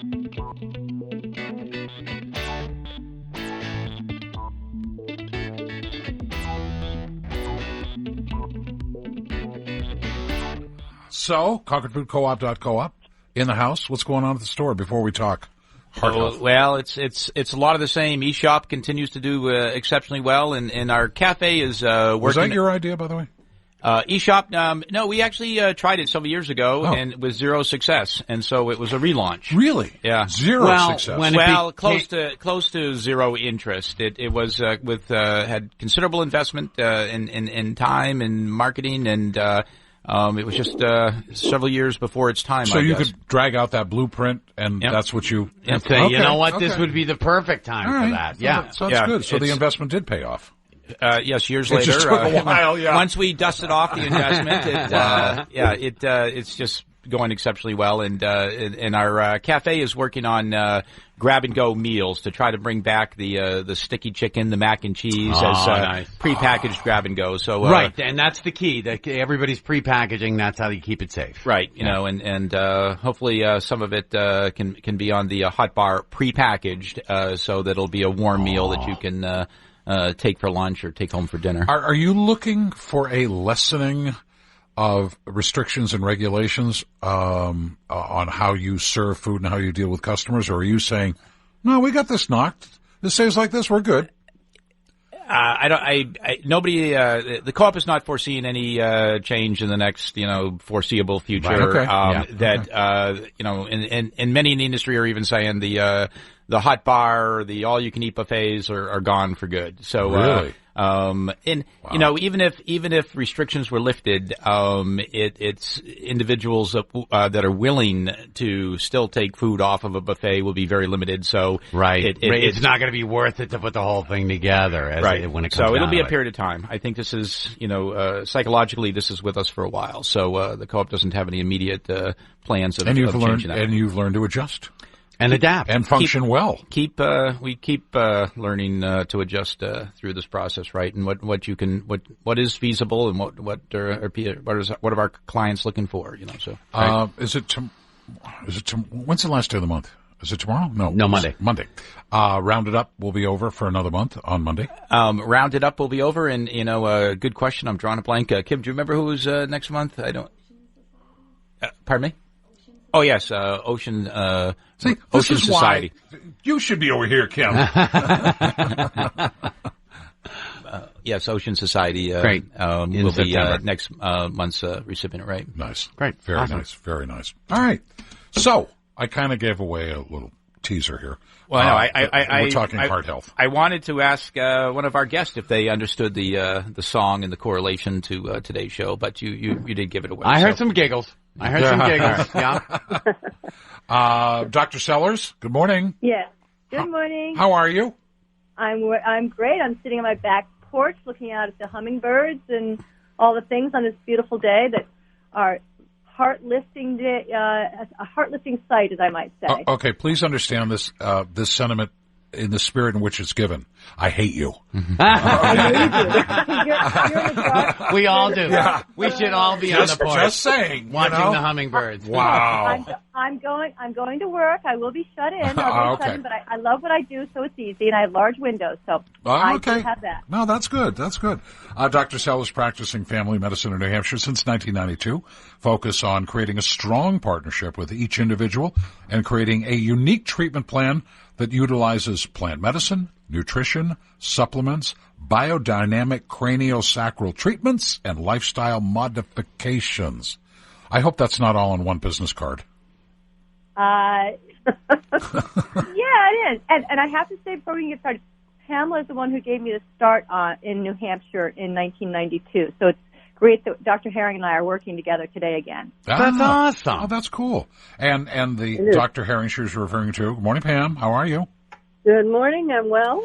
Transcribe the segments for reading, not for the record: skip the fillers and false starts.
So, ConcordFoodCoop.coop in the house. What's going on at the store before we talk heart health? Well, it's a lot of the same. eShop continues to do exceptionally well, and our cafe is working. Was that your idea, by the way? eShop, no, we actually tried it several years ago, and with zero success, and so it was a relaunch. Really? Yeah, zero success. Close to zero interest. It was had considerable investment in time and marketing, and it was just several years before its time. So I you guess. could drag out that blueprint, and that's what you... And say, you know what, this would be the perfect time for that. Yeah. So that's good. So the investment did pay off. Yes, years It later. just took a while, yeah. Once we dusted off the investment, it's just going exceptionally well, and our cafe is working on grab and go meals to try to bring back the sticky chicken, the mac and cheese as nice. prepackaged grab and go. So right, and that's the key. That everybody's prepackaging. That's how you keep it safe. Right, you know, and hopefully some of it can be on the hot bar prepackaged, so that it'll be a warm meal that you can take for lunch or take home for dinner. Are you looking for a lessening of restrictions and regulations on how you serve food and how you deal with customers, or are you saying, no, we got this knocked. This stays like this, we're good? Nobody, the Co-op is not foreseeing any change in the next, foreseeable future. Right, okay. And many in the industry are even saying the hot bar, the all-you-can-eat buffets are gone for good. So, really? Even if restrictions were lifted, it's individuals that are willing to still take food off of a buffet will be very limited. So, right, it's not going to be worth it to put the whole thing together. When it comes so it'll be a period of time. I think this is, psychologically, this is with us for a while. So the Co-op doesn't have any immediate plans of changing that. And you've learned to adjust. And adapt. And function well. We keep learning to adjust through this process, right? And what is feasible and what are our clients looking for, So right. When's the last day of the month? Is it tomorrow? No, Monday. Monday. Rounded Up will be over for another month on Monday. Rounded Up will be over, and good question. I'm drawing a blank. Kim, do you remember who's next month? I don't. Pardon me. Oh yes, Ocean Society. You should be over here, Kim. Yes, Ocean Society. Great. Will be next month's recipient, right? Nice. Great. Very awesome. nice. Very nice. All right. So I kind of gave away a little teaser here. Well, no, we're talking heart health. I wanted to ask one of our guests if they understood the song and the correlation to today's show, but you did give it away. I heard some giggles. Yeah. Dr. Sellers, good morning. Yeah. Good morning. How are you? I'm great. I'm sitting on my back porch looking out at the hummingbirds and all the things on this beautiful day that are heart-lifting a heart-lifting sight, as I might say. Okay, please understand this sentiment in the spirit in which it's given. I hate you. I know you do. We all do. Yeah. We should all be on the porch. Just saying. Watching the hummingbirds. Wow. I'm going to work. I will be shut in. I'll be shut in, but I love what I do, so it's easy, and I have large windows, so I do have that. No, that's good. That's good. Dr. Sellers practicing family medicine in New Hampshire since 1992. Focus on creating a strong partnership with each individual and creating a unique treatment plan that utilizes plant medicine, nutrition, supplements, biodynamic craniosacral treatments, and lifestyle modifications. I hope that's not all on one business card. Yeah, it is. And I have to say, before we get started, Pamela is the one who gave me the start in New Hampshire in 1992. So it's great that Dr. Herring and I are working together today again. That's awesome. Oh, that's cool. And the Dr. Herring she was referring to. Good morning, Pam. How are you? Good morning. I'm well.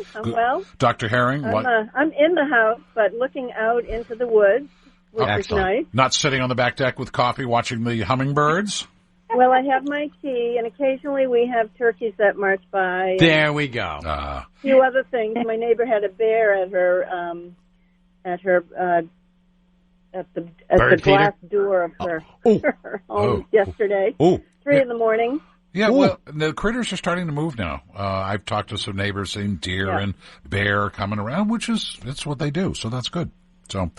Dr. Herring, I'm in the house, but looking out into the woods, which is nice. Not sitting on the back deck with coffee watching the hummingbirds? Well, I have my tea, and occasionally we have turkeys that march by. There we go. A few other things. My neighbor had a bear at the glass door of her home yesterday. 3 in the morning. Yeah, well, the critters are starting to move now. I've talked to some neighbors seeing deer and bear coming around, it's what they do, so that's good. So,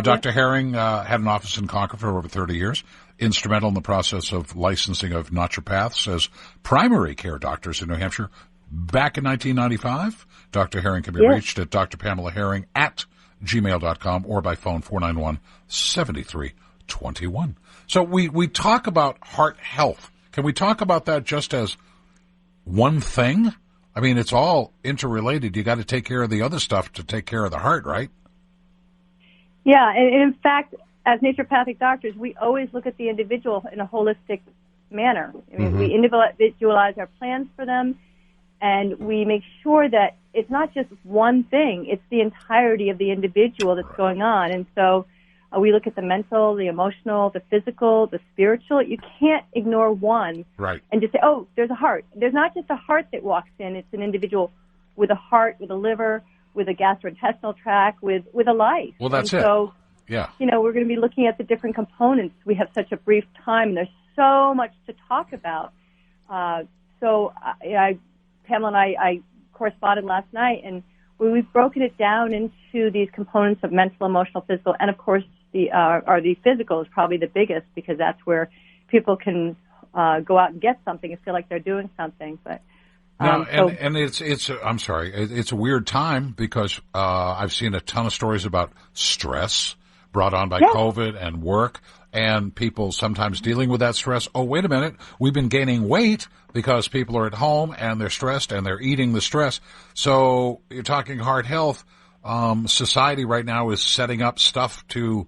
Dr. Herring had an office in Concord for over 30 years, instrumental in the process of licensing of naturopaths as primary care doctors in New Hampshire. Back in 1995, Dr. Herring can be reached at drpamelaherring@gmail.com or by phone 491-7321. So we talk about heart health. Can we talk about that just as one thing? I mean, it's all interrelated. You got to take care of the other stuff to take care of the heart, right? Yeah, and in fact, as naturopathic doctors, we always look at the individual in a holistic manner. I mean, we individualize our plans for them, and we make sure that it's not just one thing, it's the entirety of the individual that's going on. And so we look at the mental, the emotional, the physical, the spiritual. You can't ignore one and just say, oh, there's a heart. There's not just a heart that walks in. It's an individual with a heart, with a liver, with a gastrointestinal tract, with a life. Well, that's and it. So, yeah. We're going to be looking at the different components. We have such a brief time, and there's so much to talk about. Pamela and I corresponded last night, and we've broken it down into these components of mental, emotional, physical, and of course the physical is probably the biggest because that's where people can go out and get something and feel like they're doing something. But it's I'm sorry, it's a weird time because I've seen a ton of stories about stress brought on by COVID and work, and people sometimes dealing with that stress. Oh, wait a minute, we've been gaining weight because people are at home and they're stressed and they're eating the stress. So you're talking heart health. Society right now is setting up stuff to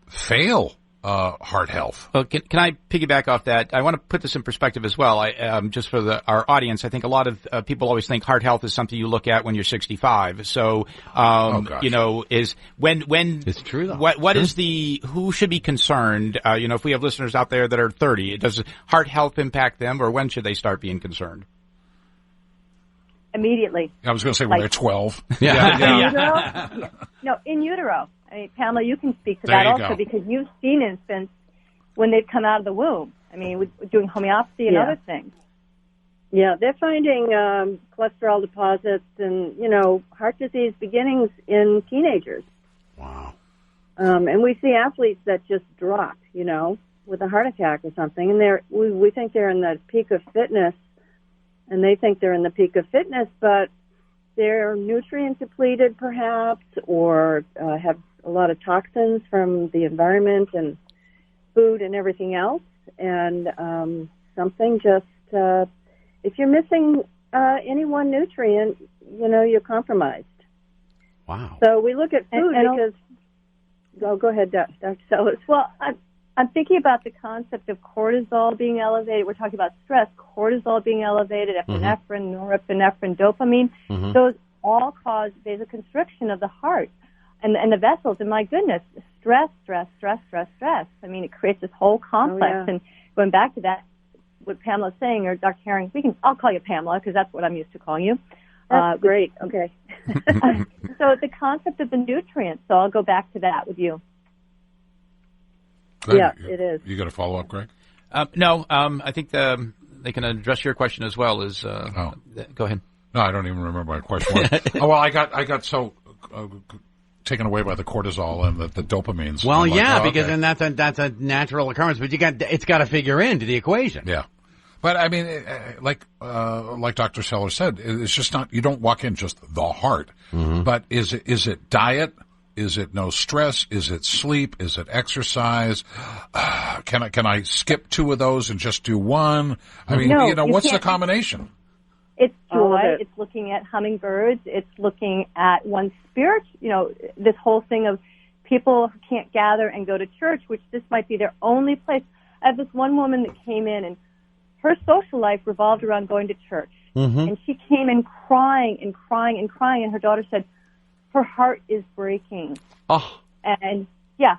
fail heart health. Well, can I piggyback off that? I want to put this in perspective as well. Just for our audience, I think a lot of people always think heart health is something you look at when you're 65. So, is when it's true though. What is who should be concerned? If we have listeners out there that are 30, does heart health impact them, or when should they start being concerned? Immediately. I was going to say when they're 12. Yeah. No, in utero. I mean, Pamela, you can speak to that also because you've seen infants when they've come out of the womb. I mean, with doing homeopathy and other things. Yeah, they're finding cholesterol deposits and, heart disease beginnings in teenagers. Wow. And we see athletes that just drop, with a heart attack or something. And we think they're in the peak of fitness, and they think they're in the peak of fitness, but they're nutrient depleted perhaps, or have a lot of toxins from the environment and food and everything else. And something just, if you're missing any one nutrient, you're compromised. Wow. So we look at food go ahead, Dr. Sellers. Well, I'm thinking about the concept of cortisol being elevated. We're talking about stress, cortisol being elevated, epinephrine, norepinephrine, dopamine. Those all cause vasoconstriction of the heart and the vessels. And my goodness, stress. I mean, it creates this whole complex. Oh, yeah. And going back to that, what Pamela's saying, or Dr. Herring, I'll call you Pamela because that's what I'm used to calling you. That's great. Okay. So the concept of the nutrients. So I'll go back to that with you. Yeah, it is. You got a follow up, Greg? No. I think they can address your question as well. Go ahead. No, I don't even remember my question was. I got so taken away by the cortisol and the dopamines. Well, because then that's a natural occurrence, but it's got to figure into the equation. Yeah. But I mean, like Dr. Seller said, it's just not, you don't walk in just the heart, but is it diet? Is it no stress? Is it sleep? Is it exercise? Can I skip two of those and just do one? I mean, what's the combination? It's joy. It's looking at hummingbirds. It's looking at one's spirit. This whole thing of people who can't gather and go to church, which this might be their only place. I have this one woman that came in, and her social life revolved around going to church. And she came in crying, and her daughter said, her heart is breaking. Oh. And,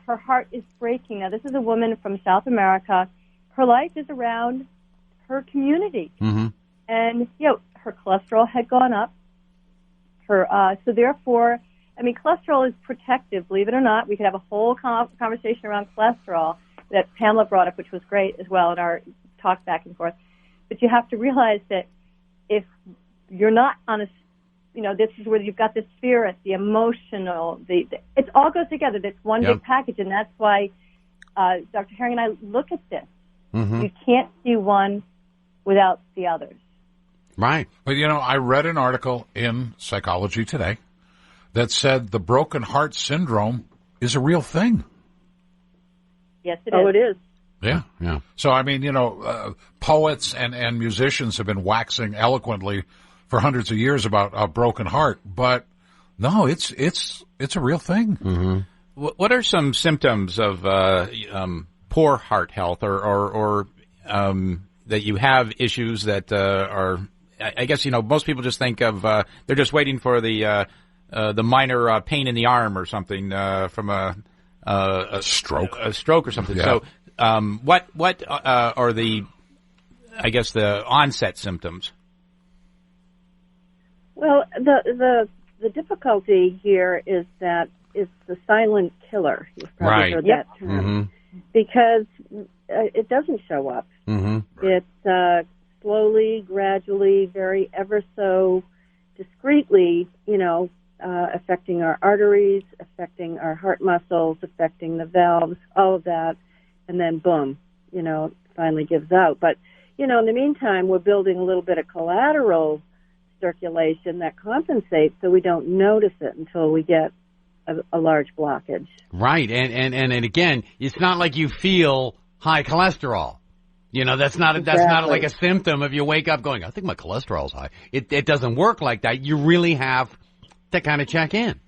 her heart is breaking. Now, this is a woman from South America. Her life is around her community. And, her cholesterol had gone up. So therefore, I mean, cholesterol is protective, believe it or not. We could have a whole conversation around cholesterol that Pamela brought up, which was great as well in our talk back and forth. But you have to realize that if you're not on a, this is where you've got the spirit, the emotional, it all goes together. It's one big package, and that's why Dr. Herring and I look at this. Mm-hmm. You can't see one without the others. Right. But, I read an article in Psychology Today that said the broken heart syndrome is a real thing. Yes, it is. Oh, it is. Yeah. Yeah. So, poets and musicians have been waxing eloquently for hundreds of years about a broken heart, but no, it's a real thing. Mm-hmm. What are some symptoms of poor heart health, or that you have issues that are? I guess most people just think of they're just waiting for the minor pain in the arm or something from a stroke, or something. Yeah. So, what are the onset symptoms? Well, the difficulty here is that it's the silent killer. You've probably heard that term. Mm-hmm. Because it doesn't show up. Mm-hmm. It's slowly, gradually, very ever so discreetly, affecting our arteries, affecting our heart muscles, affecting the valves, all of that, and then boom, it finally gives out. But, in the meantime, we're building a little bit of collateral circulation that compensates so we don't notice it until we get a large blockage. Right, and again, it's not like you feel high cholesterol. That's not like a symptom if you wake up going, I think my cholesterol's high. It doesn't work like that. You really have to kind of check in.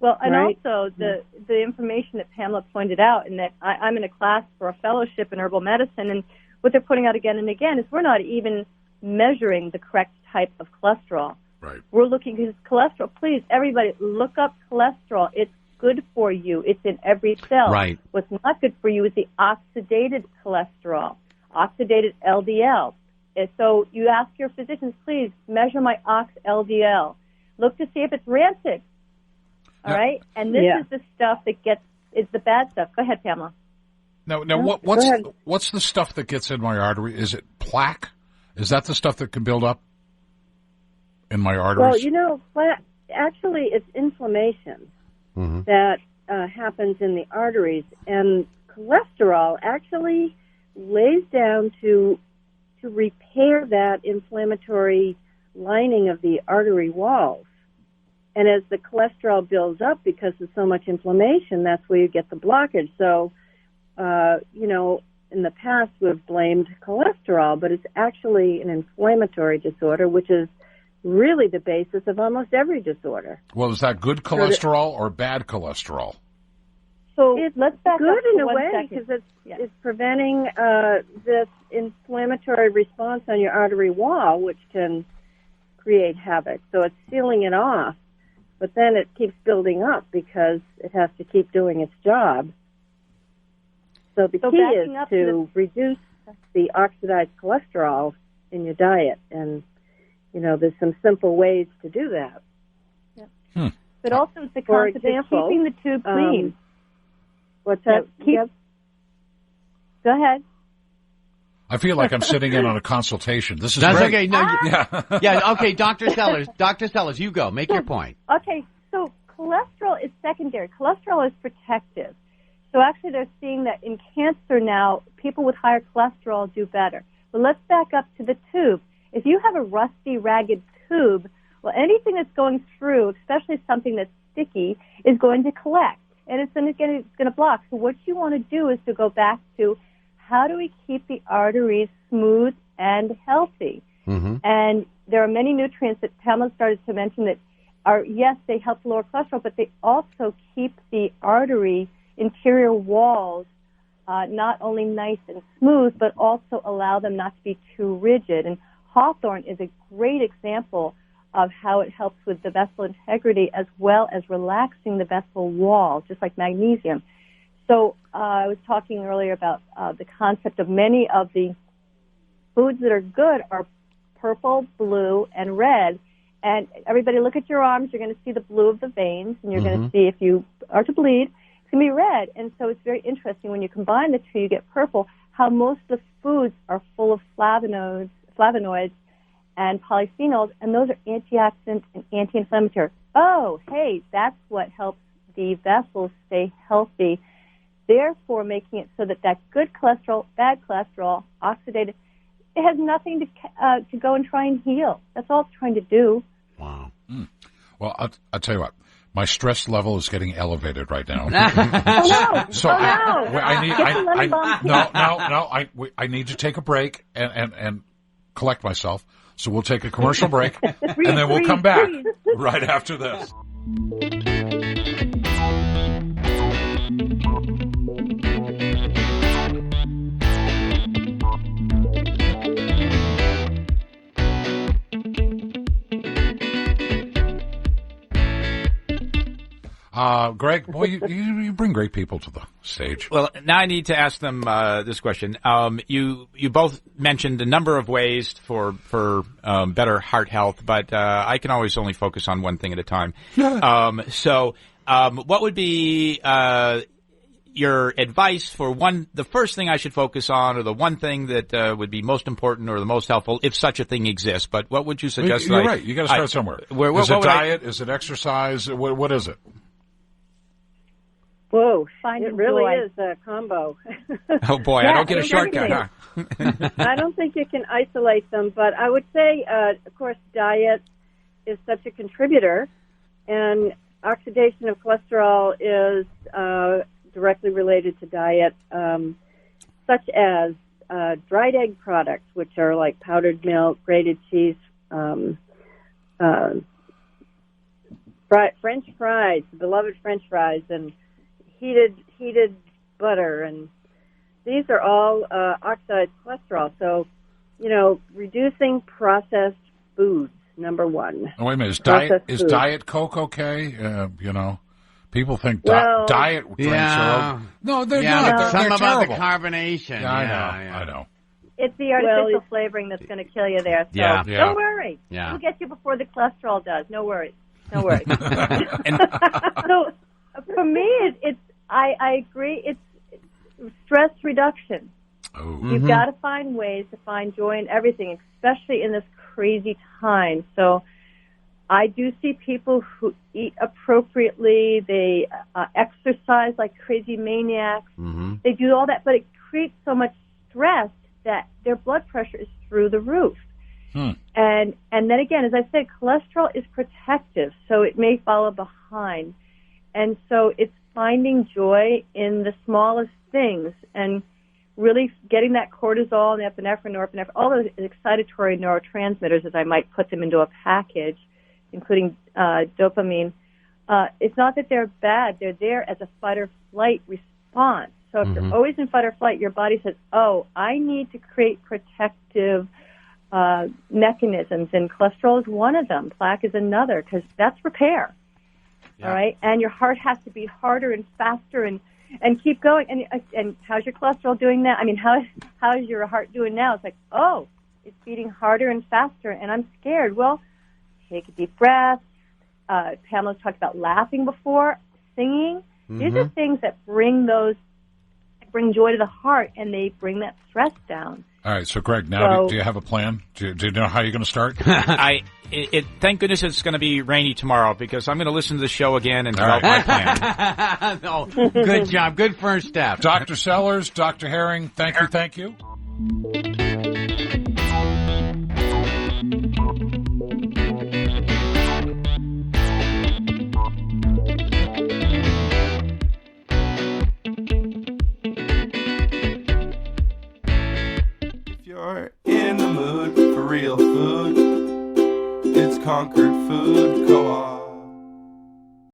Well, and also the information that Pamela pointed out, and that I'm in a class for a fellowship in herbal medicine, and what they're putting out again and again is we're not even measuring the correct type of cholesterol. Right. We're looking, because cholesterol, please, everybody, look up cholesterol. It's good for you. It's in every cell. Right. What's not good for you is the oxidated cholesterol, oxidated LDL. And so you ask your physicians, please measure my ox-LDL. Look to see if it's rancid. All right? And this is the stuff that it's the bad stuff. Go ahead, Pamela. Now, what's the stuff that gets in my artery? Is it plaque? Is that the stuff that can build up in my arteries? Well, actually, it's inflammation that happens in the arteries, and cholesterol actually lays down to repair that inflammatory lining of the artery walls. And as the cholesterol builds up because of so much inflammation, that's where you get the blockage. So, in the past we've blamed cholesterol, but it's actually an inflammatory disorder, which is really the basis of almost every disorder. Well, is that good cholesterol or bad cholesterol? So let's back good up in a way, because it's preventing this inflammatory response on your artery wall, which can create havoc. So it's sealing it off, but then it keeps building up because it has to keep doing its job. So the key is to reduce the oxidized cholesterol in your diet, and there's some simple ways to do that. Yeah. But also it's the concept of keeping the tube clean. What's that? Go ahead. I feel like I'm sitting in on a consultation. This is That's great. Okay. No, yeah. Okay, Dr. Sellers, you go. Make your point. Okay. So cholesterol is secondary. Cholesterol is protective. So actually they're seeing that in cancer now, people with higher cholesterol do better. But let's back up to the tube. If you have a rusty, ragged tube, well, anything that's going through, especially something that's sticky, is going to collect. And it's going to block. So what you want to do is to go back to how do we keep the arteries smooth and healthy? Mm-hmm. And there are many nutrients that Pamela started to mention that are, yes, they help lower cholesterol, but they also keep the artery interior walls not only nice and smooth, but also allow them not to be too rigid. And hawthorn is a great example of how it helps with the vessel integrity as well as relaxing the vessel wall, just like magnesium. So I was talking earlier about the concept of many of the foods that are good are purple, blue, and red. And everybody look at your arms. You're going to see the blue of the veins, and you're going to see if you are to bleed, it's going to be red. And so it's very interesting. When you combine the two, you get purple. how most of the foods are full of flavonoids and polyphenols, and those are antioxidants and anti-inflammatory. Oh, hey, that's what helps the vessels stay healthy, therefore making it so that good cholesterol, bad cholesterol, oxidative, it has nothing to go and try and heal. That's all it's trying to do. Wow. Well, I'll tell you what. My stress level is getting elevated right now. I need to take a break and collect myself. So we'll take a commercial break, and then we'll come back right after this. Greg, boy, you bring great people to the stage. Well, now I need to ask them this question. You both mentioned a number of ways for better heart health, but I can always only focus on one thing at a time. So what would be your advice for the first thing I should focus on, or the one thing that would be most important or the most helpful, if such a thing exists? But what would you suggest? You're right. You got to start somewhere. Is it diet? Is it exercise? What is it? Whoa, it really is a combo. Oh, boy, I don't get a shortcut, huh? I don't think you can isolate them, but I would say, of course, diet is such a contributor, and oxidation of cholesterol is directly related to diet, such as dried egg products, which are like powdered milk, grated cheese, French fries, beloved French fries, and heated butter, and these are all oxidized cholesterol. So, reducing processed foods, number one. Oh, wait a minute, is Diet Coke okay? People think diet drinks are... No, they're not. Something they're about terrible. the carbonation. Yeah, I know. It's the artificial flavoring that's going to kill you there. So don't worry. Yeah. It'll get you before the cholesterol does. No worries. No worries. And So for me, I agree. It's stress reduction. Oh. You've got to find ways to find joy in everything, especially in this crazy time. So I do see people who eat appropriately. They exercise like crazy maniacs. Mm-hmm. They do all that, but it creates so much stress that their blood pressure is through the roof. And then again, as I said, cholesterol is protective, so it may follow behind. And so it's finding joy in the smallest things and really getting that cortisol and epinephrine, norepinephrine, all those excitatory neurotransmitters, as I might put them into a package, including dopamine. It's not that they're bad. They're there as a fight-or-flight response. So if you're always in fight or flight, your body says, oh, I need to create protective mechanisms, and cholesterol is one of them. Plaque is another, because that's repair. Yeah. All right? And your heart has to be harder and faster and keep going. And how's your cholesterol doing now? I mean, how is your heart doing now? It's like, oh, it's beating harder and faster, and I'm scared. Well, take a deep breath. Pamela's talked about laughing before, singing. These are things that bring joy to the heart, and they bring that stress down. All right, so Greg, now do you have a plan? Do you know how you're going to start? Thank goodness it's going to be rainy tomorrow, because I'm going to listen to the show again and develop my plan. Oh, good job. Good first step. Dr. Sellers, Dr. Herring, thank you. In the mood for real food, it's Concord Food Co-op.